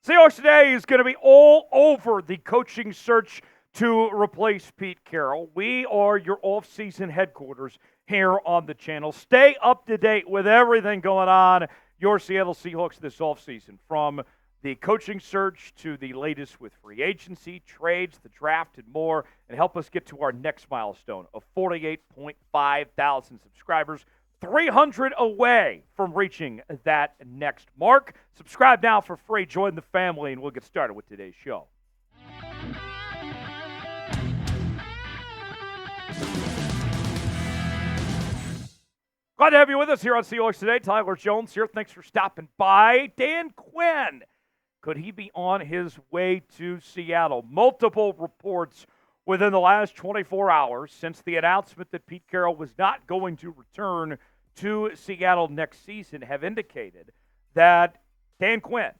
Seahawks Today is going to be all over the coaching search to replace Pete Carroll. We are your off-season headquarters here on the channel. Stay up to date with everything going on your Seattle Seahawks this offseason, from the coaching search to the latest with free agency, trades, the draft, and more, and help us get to our next milestone of 48.5 thousand subscribers. 300 away from reaching that next mark. Subscribe now for free. Join the family, and we'll get started with today's show. Glad to have you with us here on Seahawks Today. Tyler Jones here. Thanks for stopping by. Dan Quinn, could he be on his way to Seattle? Multiple reports within the last 24 hours since the announcement that Pete Carroll was not going to return to Seattle next season have indicated that Dan Quinn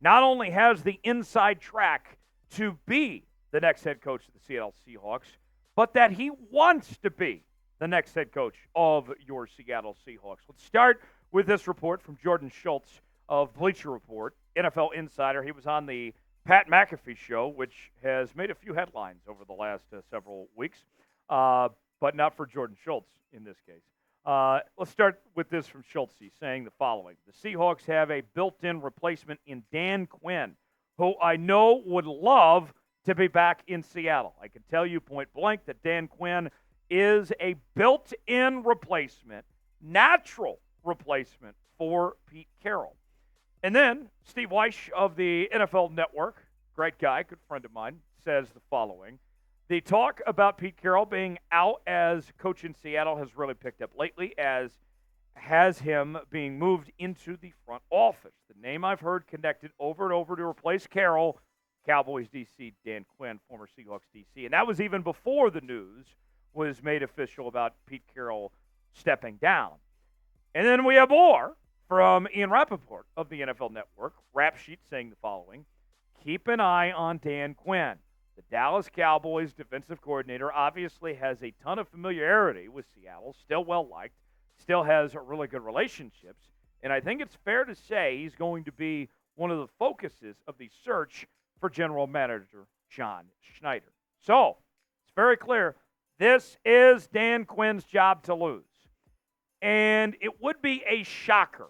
not only has the inside track to be the next head coach of the Seattle Seahawks, but that he wants to be the next head coach of your Seattle Seahawks. Let's start with this report from Jordan Schultz of Bleacher Report, NFL insider. He was on the Pat McAfee show, which has made a few headlines over the last several weeks, but not for Jordan Schultz in this case. Let's start with this from Schultz saying the following. The Seahawks have a built-in replacement in Dan Quinn, who I know would love to be back in Seattle. I can tell you point blank that Dan Quinn is a built-in replacement, natural replacement for Pete Carroll. And then Steve Wyche of the NFL Network, great guy, good friend of mine, says the following. The talk about Pete Carroll being out as coach in Seattle has really picked up lately, as has him being moved into the front office. The name I've heard connected over and over to replace Carroll, Cowboys DC, Dan Quinn, former Seahawks DC. And that was even before the news was made official about Pete Carroll stepping down. And then we have more from Ian Rapoport of the NFL Network, Rap Sheet, saying the following. Keep an eye on Dan Quinn. The Dallas Cowboys defensive coordinator obviously has a ton of familiarity with Seattle, still well-liked, still has really good relationships, and I think it's fair to say he's going to be one of the focuses of the search for general manager John Schneider. So, it's very clear, this is Dan Quinn's job to lose. And it would be a shocker,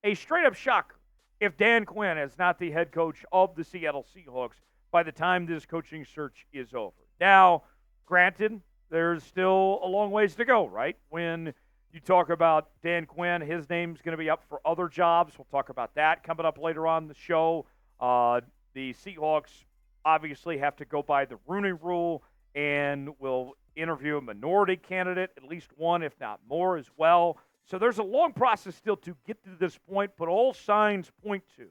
a straight-up shocker, if Dan Quinn is not the head coach of the Seattle Seahawks by the time this coaching search is over. Now, granted, there's still a long ways to go, right? When you talk about Dan Quinn, his name's going to be up for other jobs. We'll talk about that coming up later on the show. The Seahawks obviously have to go by the Rooney Rule and will interview a minority candidate, at least one, if not more, as well. So there's a long process still to get to this point, but all signs point to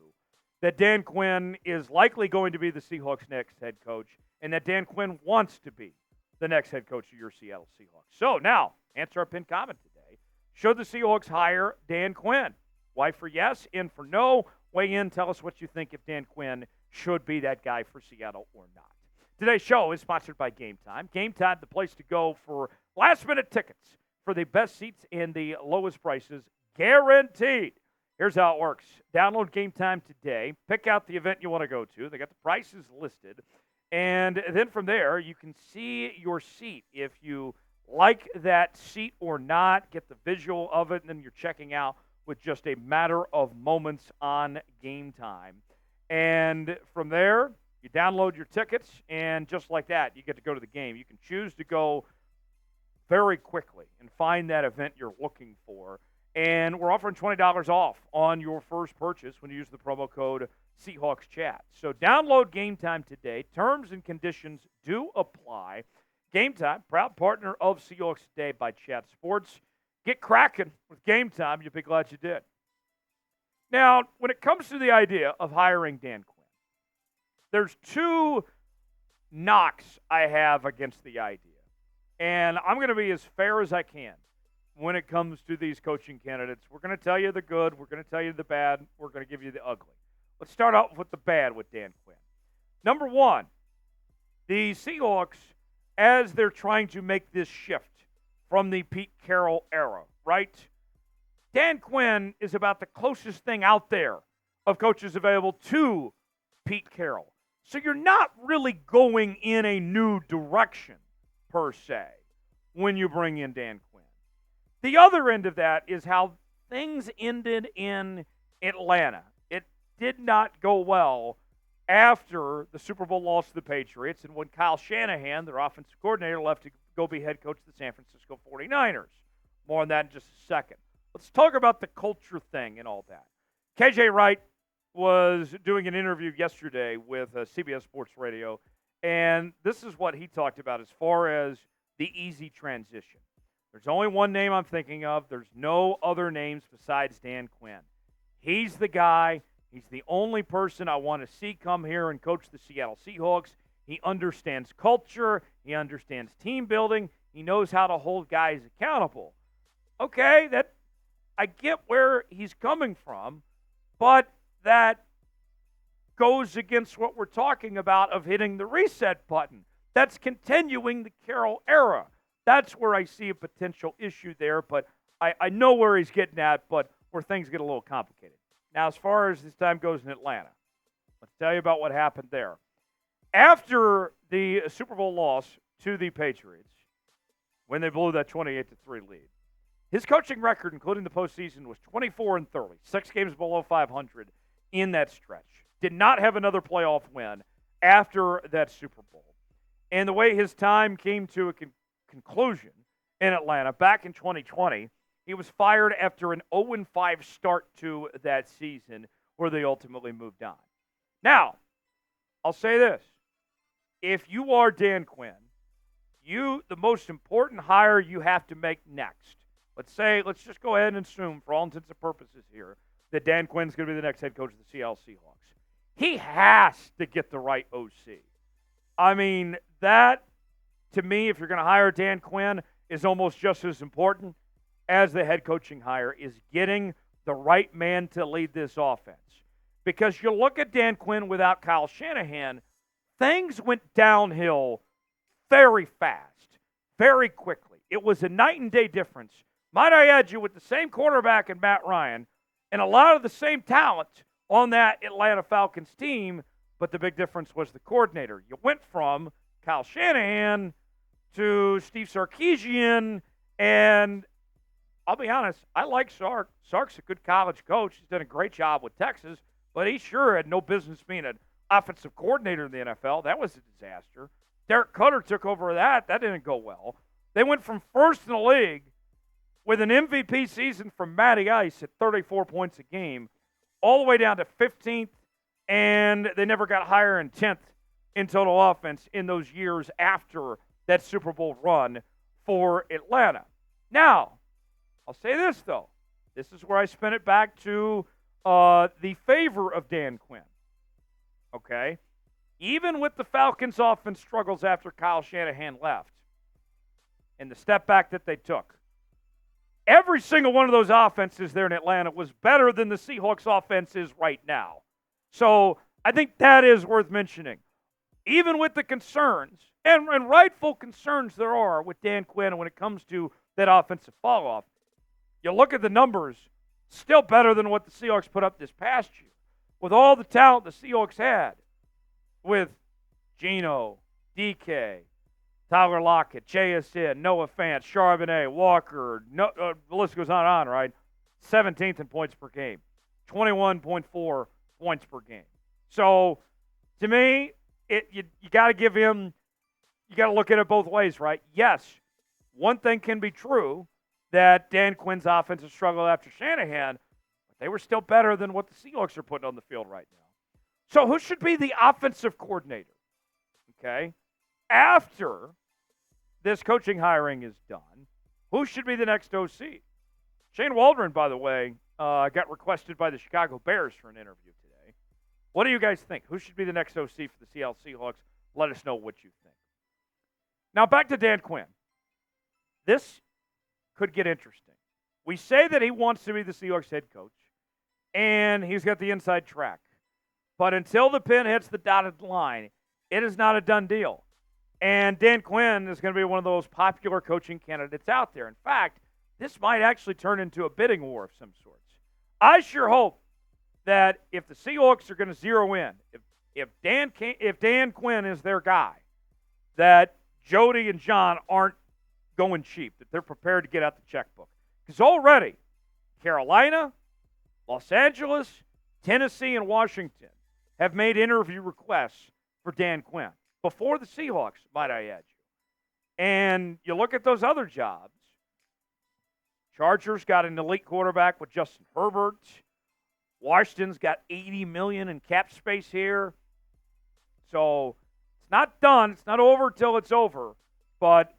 that Dan Quinn is likely going to be the Seahawks' next head coach, and that Dan Quinn wants to be the next head coach of your Seattle Seahawks. So now, answer our pinned comment today. Should the Seahawks hire Dan Quinn? Why for yes and for no? Weigh in. Tell us what you think if Dan Quinn should be that guy for Seattle or not. Today's show is sponsored by Game Time. Game Time, the place to go for last-minute tickets for the best seats and the lowest prices, guaranteed. Here's how it works. Download Game Time today. Pick out the event you want to go to. They got the prices listed. And then from there, you can see your seat. If you like that seat or not, get the visual of it, and then you're checking out with just a matter of moments on Game Time. And from there, you download your tickets, and just like that, you get to go to the game. You can choose to go very quickly and find that event you're looking for. And we're offering $20 off on your first purchase when you use the promo code Seahawks Chat. So download Game Time today. Terms and conditions do apply. Game Time, proud partner of Seahawks Today by Chat Sports. Get cracking with Game Time. You'll be glad you did. Now, when it comes to the idea of hiring Dan Quinn, there's two knocks I have against the idea. And I'm going to be as fair as I can when it comes to these coaching candidates. We're going to tell you the good. We're going to tell you the bad. We're going to give you the ugly. Let's start out with the bad with Dan Quinn. Number one, the Seahawks, as they're trying to make this shift from the Pete Carroll era, right? Dan Quinn is about the closest thing out there of coaches available to Pete Carroll. So you're not really going in a new direction, per se, when you bring in Dan Quinn. The other end of that is how things ended in Atlanta. It did not go well after the Super Bowl loss to the Patriots and when Kyle Shanahan, their offensive coordinator, left to go be head coach of the San Francisco 49ers. More on that in just a second. Let's talk about the culture thing and all that. KJ Wright was doing an interview yesterday with CBS Sports Radio, and this is what he talked about as far as the easy transition. There's only one name I'm thinking of. There's no other names besides Dan Quinn. He's the guy. He's the only person I want to see come here and coach the Seattle Seahawks. He understands culture. He understands team building. He knows how to hold guys accountable. Okay, that I get where he's coming from, but that goes against what we're talking about of hitting the reset button. That's continuing the Carroll era. That's where I see a potential issue there, but I know where he's getting at, but where things get a little complicated. Now, as far as this time goes in Atlanta, let's tell you about what happened there. After the Super Bowl loss to the Patriots, when they blew that 28-3 lead, his coaching record, including the postseason, was 24-30, 6 games below 500 in that stretch. Did not have another playoff win after that Super Bowl. And the way his time came to a conclusion in Atlanta back in 2020, he was fired after an 0-5 start to that season where they ultimately moved on. Now, I'll say this. If you are Dan Quinn, the most important hire you have to make next, let's just go ahead and assume, for all intents and purposes here, that Dan Quinn's going to be the next head coach of the Seattle Seahawks. He has to get the right OC. I mean, that, to me, if you're going to hire Dan Quinn, is almost just as important as the head coaching hire, is getting the right man to lead this offense. Because you look at Dan Quinn without Kyle Shanahan, things went downhill very fast, very quickly. It was a night and day difference. Might I add you, with the same quarterback in Matt Ryan and a lot of the same talent on that Atlanta Falcons team, but the big difference was the coordinator. You went from Kyle Shanahan to Steve Sarkisian, and I'll be honest, I like Sark. Sark's a good college coach. He's done a great job with Texas, but he sure had no business being an offensive coordinator in the NFL. That was a disaster. Derek Cutter took over that. That didn't go well. They went from first in the league with an MVP season from Matty Ice at 34 points a game all the way down to 15th, and they never got higher than 10th in total offense in those years after that Super Bowl run for Atlanta. Now, I'll say this, though. This is where I spin it back to the favor of Dan Quinn. Okay? Even with the Falcons' offense struggles after Kyle Shanahan left and the step back that they took, every single one of those offenses there in Atlanta was better than the Seahawks' offense is right now. So I think that is worth mentioning. Even with the concerns, and rightful concerns there are with Dan Quinn when it comes to that offensive fall-off, you look at the numbers, still better than what the Seahawks put up this past year. With all the talent the Seahawks had, with Geno, DK, Tyler Lockett, JSN, Noah Fant, Charbonnet, Walker, the list goes on and on, right? 17th in points per game, 21.4 points per game. So, to me, you got to give him, you got to look at it both ways, right? Yes, one thing can be true, that Dan Quinn's offensive struggle after Shanahan, but they were still better than what the Seahawks are putting on the field right now. So who should be the offensive coordinator? Okay? After this coaching hiring is done, who should be the next OC? Shane Waldron, by the way, got requested by the Chicago Bears for an interview today. What do you guys think? Who should be the next OC for the Seattle Seahawks? Let us know what you think. Now back to Dan Quinn. This could get interesting. We say that he wants to be the Seahawks head coach, and he's got the inside track. But until the pin hits the dotted line, it is not a done deal. And Dan Quinn is going to be one of those popular coaching candidates out there. In fact, this might actually turn into a bidding war of some sorts. I sure hope that if the Seahawks are going to zero in, if if Dan Quinn is their guy, that Jody and John aren't going cheap, that they're prepared to get out the checkbook. Because already, Carolina, Los Angeles, Tennessee, and Washington have made interview requests for Dan Quinn. Before the Seahawks, might I add you. And you look at those other jobs. Chargers got an elite quarterback with Justin Herbert. Washington's got $80 million in cap space here. So it's not done. It's not over till it's over. But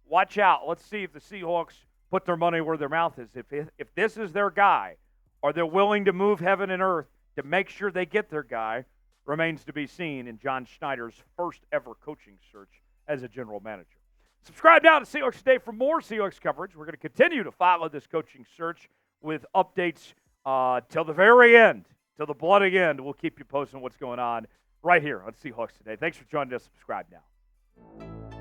watch out. Let's see if the Seahawks put their money where their mouth is. If this is their guy, or they're willing to move heaven and earth to make sure they get their guy, remains to be seen in John Schneider's first ever coaching search as a general manager. Subscribe now to Seahawks Today for more Seahawks coverage. We're going to continue to follow this coaching search with updates till the very end, till the bloody end. We'll keep you posted on what's going on right here on Seahawks Today. Thanks for joining us. Subscribe now.